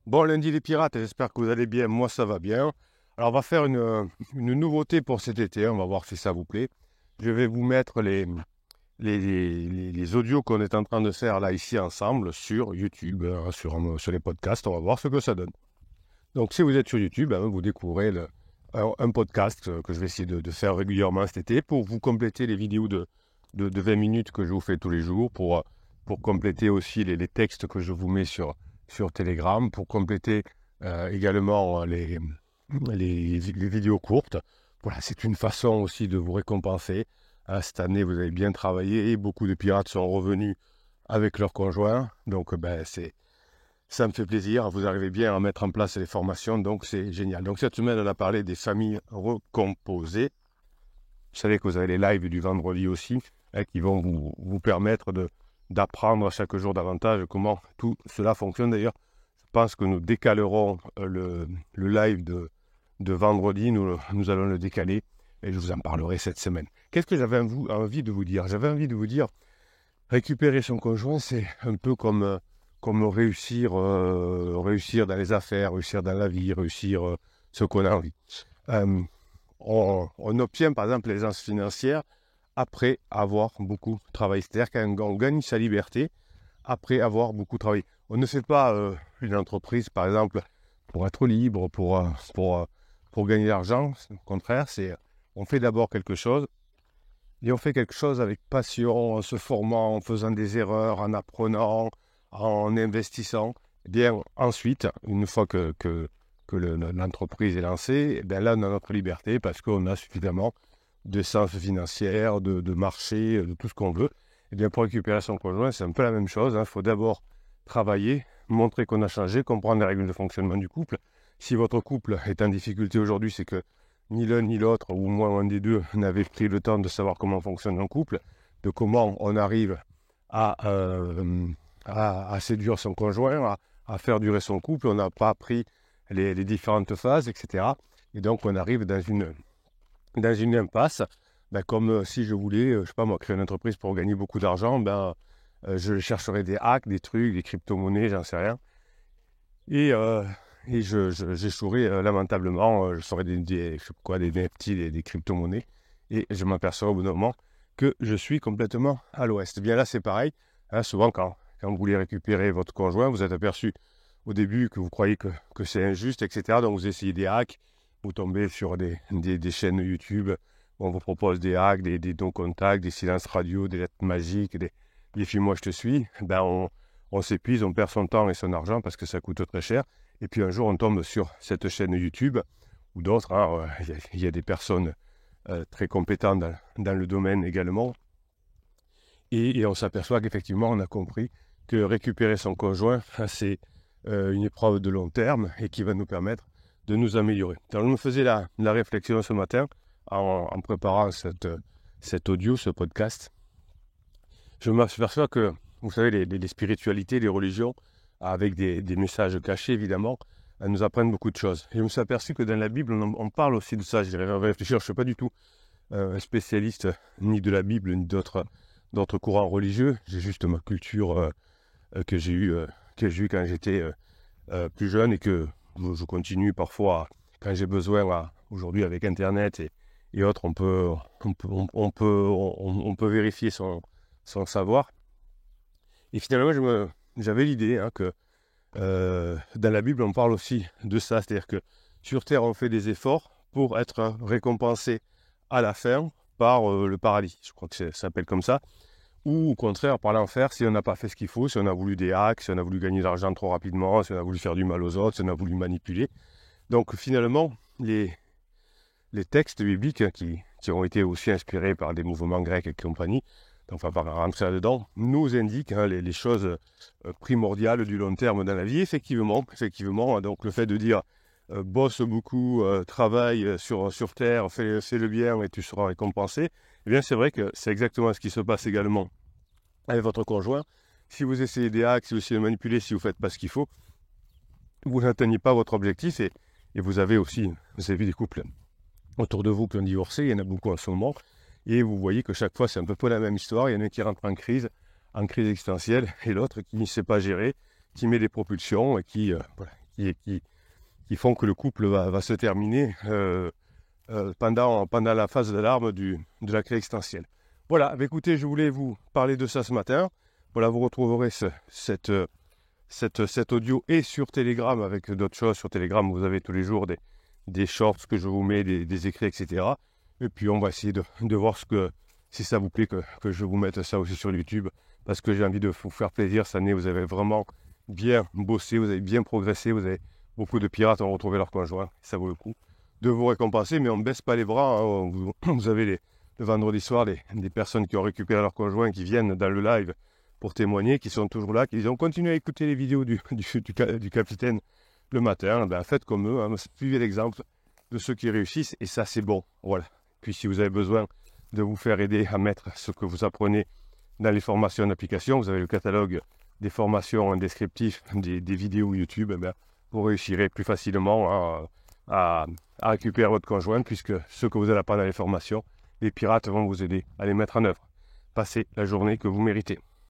Bon lundi les pirates, j'espère que vous allez bien, moi ça va bien. Alors on va faire une nouveauté pour cet été, on va voir si ça vous plaît. Je vais vous mettre les audios qu'on est en train de faire là ici ensemble sur YouTube, sur les podcasts, on va voir ce que ça donne. Donc si vous êtes sur YouTube, vous découvrez un podcast que je vais essayer de faire régulièrement cet été pour vous compléter les vidéos de 20 minutes que je vous fais tous les jours, pour compléter aussi les textes que je vous mets sur Telegram, pour compléter également les vidéos courtes. Voilà, c'est une façon aussi de vous récompenser. Cette année, vous avez bien travaillé et beaucoup de pirates sont revenus avec leurs conjoints. Donc, ça me fait plaisir. Vous arrivez bien à mettre en place les formations, donc c'est génial. Donc, cette semaine, on a parlé des familles recomposées. Vous savez que vous avez les lives du vendredi aussi, qui vont vous permettre d'apprendre chaque jour davantage comment tout cela fonctionne. D'ailleurs, je pense que nous décalerons le live de vendredi, nous allons le décaler et je vous en parlerai cette semaine. Qu'est-ce que j'avais envie de vous dire? J'avais envie de vous dire, récupérer son conjoint, c'est un peu comme réussir dans les affaires, réussir dans la vie, réussir ce qu'on a envie. On obtient par exemple l'aisance financière après avoir beaucoup travaillé. C'est-à-dire qu'on gagne sa liberté après avoir beaucoup travaillé. On ne fait pas une entreprise, par exemple, pour être libre, pour gagner de l'argent. Au contraire, on fait d'abord quelque chose, et on fait quelque chose avec passion, en se formant, en faisant des erreurs, en apprenant, en investissant. Et bien ensuite, une fois que l'entreprise est lancée, bien là, on a notre liberté parce qu'on a suffisamment de sens financière, de marché, de tout ce qu'on veut. Et bien pour récupérer son conjoint, c'est un peu la même chose. Il faut d'abord travailler, montrer qu'on a changé, comprendre les règles de fonctionnement du couple. Si votre couple est en difficulté aujourd'hui, c'est que ni l'un ni l'autre, ou au moins un des deux, n'avait pris le temps de savoir comment fonctionne un couple, de comment on arrive à séduire son conjoint, à faire durer son couple. On n'a pas appris les différentes phases, etc. Et donc on arrive dans une impasse, comme si je voulais, je sais pas moi, créer une entreprise pour gagner beaucoup d'argent, je chercherais des hacks, des trucs, des crypto-monnaies, j'en sais rien. Et j'échouerais lamentablement, je ferais je sais pas quoi, des NFT, des crypto-monnaies, et je m'aperçois au bout d'un moment que je suis complètement à l'ouest. Bien là, c'est pareil, souvent quand vous voulez récupérer votre conjoint, vous êtes aperçu au début que vous croyez que c'est injuste, etc. Donc vous essayez des hacks, vous tombez sur des chaînes YouTube où on vous propose des hacks, des non-contacts, des silences radio, des lettres magiques, des films moi je te suis. On s'épuise, on perd son temps et son argent parce que ça coûte très cher. Et puis un jour, on tombe sur cette chaîne YouTube ou d'autres. Il y a des personnes très compétentes dans le domaine également. Et on s'aperçoit qu'effectivement, on a compris que récupérer son conjoint, c'est une épreuve de long terme et qui va nous permettre de nous améliorer. Alors, je me faisais la réflexion ce matin en préparant cet audio, ce podcast. Je m'aperçois que, vous savez, les spiritualités, les religions, avec des messages cachés, évidemment, elles nous apprennent beaucoup de choses. Et je me suis aperçu que dans la Bible, on parle aussi de ça. J'ai réfléchi, je ne suis pas du tout un spécialiste ni de la Bible, ni d'autres courants religieux. J'ai juste ma culture que j'ai eue quand j'étais plus jeune et que je continue parfois, quand j'ai besoin, aujourd'hui avec Internet et autres, on peut vérifier son savoir. Et finalement, j'avais l'idée que dans la Bible, on parle aussi de ça. C'est-à-dire que sur Terre, on fait des efforts pour être récompensé à la fin par le paradis. Je crois que ça s'appelle comme ça. Ou au contraire, par l'enfer, si on n'a pas fait ce qu'il faut, si on a voulu des hacks, si on a voulu gagner de l'argent trop rapidement, si on a voulu faire du mal aux autres, si on a voulu manipuler. Donc finalement, les textes bibliques qui ont été aussi inspirés par des mouvements grecs et compagnie, donc on va pas rentrer là-dedans, nous indiquent les choses primordiales du long terme dans la vie. Effectivement, donc le fait de dire bosse beaucoup, travaille sur terre, fais le bien et tu seras récompensé, eh bien c'est vrai que c'est exactement ce qui se passe également avec votre conjoint. Si vous essayez des hacks, si vous essayez de manipuler, si vous ne faites pas ce qu'il faut, vous n'atteignez pas votre objectif et vous avez vu des couples autour de vous qui ont divorcé, il y en a beaucoup en ce moment, et vous voyez que chaque fois c'est un peu la même histoire. Il y en a un qui rentre en crise existentielle, et l'autre qui ne sait pas gérer, qui met des propulsions et qui qui font que le couple va se terminer pendant la phase d'alarme de la clé extensielle. Voilà, écoutez, je voulais vous parler de ça ce matin. Voilà, vous retrouverez cet audio et sur Telegram avec d'autres choses. Sur Telegram, vous avez tous les jours des shorts que je vous mets, des écrits, etc. Et puis, on va essayer de voir si ça vous plaît que je vous mette ça aussi sur YouTube. Parce que j'ai envie de vous faire plaisir. Cette année, vous avez vraiment bien bossé, vous avez bien progressé. Beaucoup de pirates ont retrouvé leur conjoint. Ça vaut le coup de vous récompenser. Mais on ne baisse pas les bras. Hein. Vous avez le vendredi soir des personnes qui ont récupéré leur conjoint qui viennent dans le live pour témoigner, qui sont toujours là, qui ont continué à écouter les vidéos du capitaine le matin. Ben, faites comme eux, hein, suivez l'exemple de ceux qui réussissent, et ça c'est bon. Voilà. Puis si vous avez besoin de vous faire aider à mettre ce que vous apprenez dans les formations d'application, vous avez le catalogue des formations descriptives des vidéos YouTube, ben, vous réussirez plus facilement à récupérer votre conjoint, puisque ce que vous allez apprendre dans les formations, les pirates vont vous aider à les mettre en œuvre. Passez la journée que vous méritez.